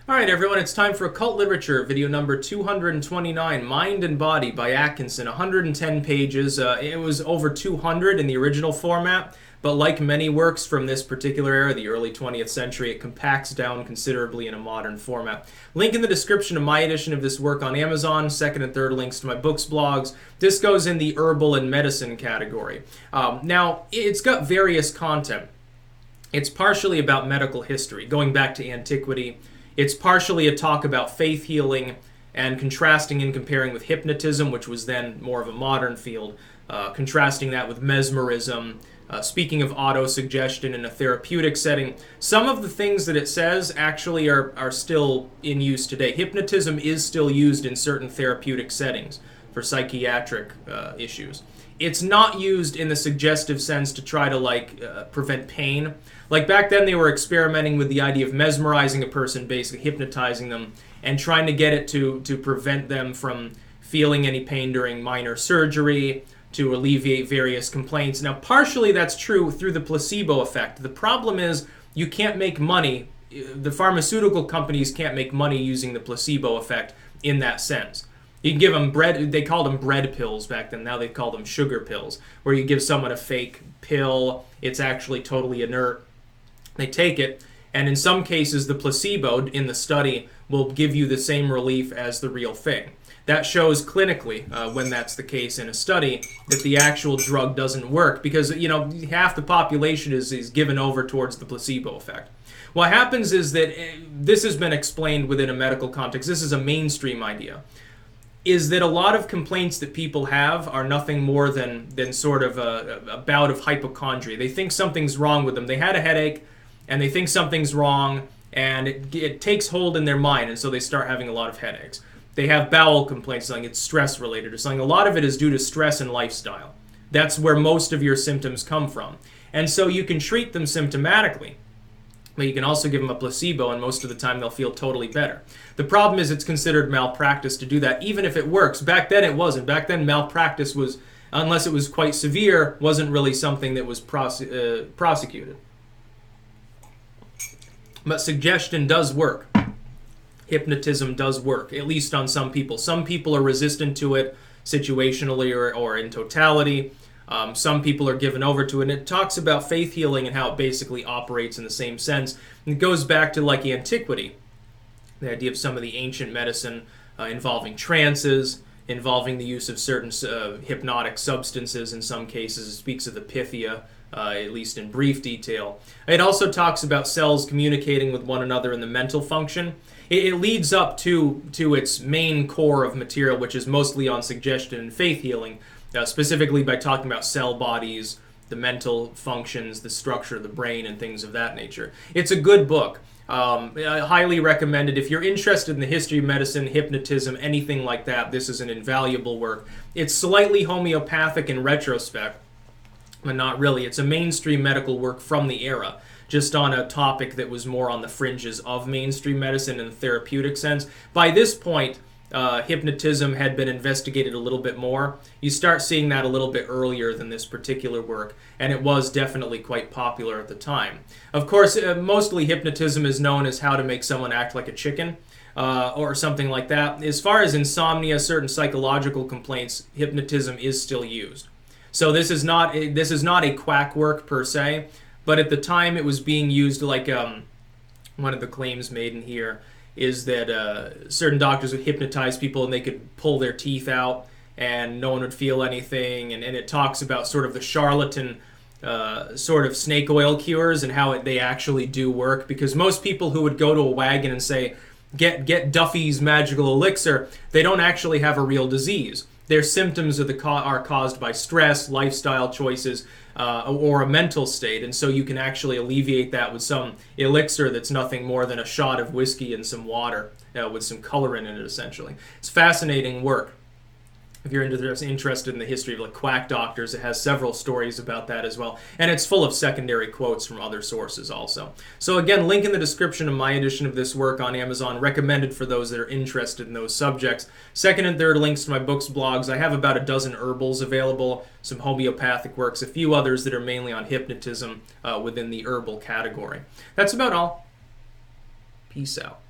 All right, everyone, it's time for Occult Literature, video number 229, Mind and Body by Atkinson, 110 pages. It was over 200 in the original format, but like many works from this particular era, the early 20th century, it compacts down considerably in a modern format. Link in the description of my edition of this work on Amazon, second and third links to my books, blogs. This goes in the herbal and medicine category. Now, it's got various content. It's partially about medical history, going back to antiquity. It's partially a talk about faith healing and contrasting and comparing with hypnotism, which was then more of a modern field, contrasting that with mesmerism, speaking of autosuggestion in a therapeutic setting. Some of the things that it says actually are still in use today. Hypnotism is still used in certain therapeutic settings for psychiatric issues. It's not used in the suggestive sense to try to prevent pain. Like back then they were experimenting with the idea of mesmerizing a person, basically hypnotizing them, and trying to get it to prevent them from feeling any pain during minor surgery, to alleviate various complaints. Now partially that's true through the placebo effect. The problem is you can't make money, the pharmaceutical companies can't make money using the placebo effect in that sense. You can give them bread, they called them bread pills back then, now they call them sugar pills, where you give someone a fake pill, it's actually totally inert, they take it, and in some cases the placebo in the study will give you the same relief as the real thing. That shows clinically, when that's the case in a study, that the actual drug doesn't work because, half the population is given over towards the placebo effect. What happens is that this has been explained within a medical context, this is a mainstream idea, is that a lot of complaints that people have are nothing more than sort of a bout of hypochondria. They think something's wrong with them. They had a headache, and they think something's wrong, and it takes hold in their mind, and so they start having a lot of headaches. They have bowel complaints, something it's stress-related or something. A lot of it is due to stress and lifestyle. That's where most of your symptoms come from. And so you can treat them symptomatically, but you can also give them a placebo, and most of the time they'll feel totally better. The problem is it's considered malpractice to do that, even if it works. Back then it wasn't. Back then malpractice was, unless it was quite severe, wasn't really something that was prosecuted. But suggestion does work. Hypnotism does work, at least on some people. Some people are resistant to it situationally or in totality. Some people are given over to it, and it talks about faith healing and how it basically operates in the same sense. And it goes back to like antiquity, the idea of some of the ancient medicine involving trances, involving the use of certain hypnotic substances in some cases. It speaks of the Pythia, at least in brief detail. It also talks about cells communicating with one another in the mental function. It leads up to its main core of material, which is mostly on suggestion and faith healing, specifically by talking about cell bodies, the mental functions, the structure of the brain, and things of that nature. It's a good book. I highly recommend it. If you're interested in the history of medicine, hypnotism, anything like that, this is an invaluable work. It's slightly homeopathic in retrospect, but not really. It's a mainstream medical work from the era, just on a topic that was more on the fringes of mainstream medicine in the therapeutic sense. By this point, hypnotism had been investigated a little bit more. You start seeing that a little bit earlier than this particular work, and it was definitely quite popular at the time. Of course, mostly hypnotism is known as how to make someone act like a chicken, or something like that. As far as insomnia, certain psychological complaints, hypnotism is still used. So this is not a quack work per se, but at the time it was being used like one of the claims made in here is that certain doctors would hypnotize people and they could pull their teeth out and no one would feel anything, and it talks about sort of the charlatan sort of snake oil cures and how they actually do work, because most people who would go to a wagon and say, get Duffy's magical elixir, they don't actually have a real disease. Their symptoms are caused by stress, lifestyle choices, or a mental state, and so you can actually alleviate that with some elixir that's nothing more than a shot of whiskey and some water with some color in it, essentially. It's fascinating work. If you're interested in the history of quack doctors, it has several stories about that as well. And it's full of secondary quotes from other sources also. So again, link in the description of my edition of this work on Amazon, recommended for those that are interested in those subjects. Second and third links to my books, blogs. I have about a dozen herbals available, some homeopathic works, a few others that are mainly on hypnotism within the herbal category. That's about all. Peace out.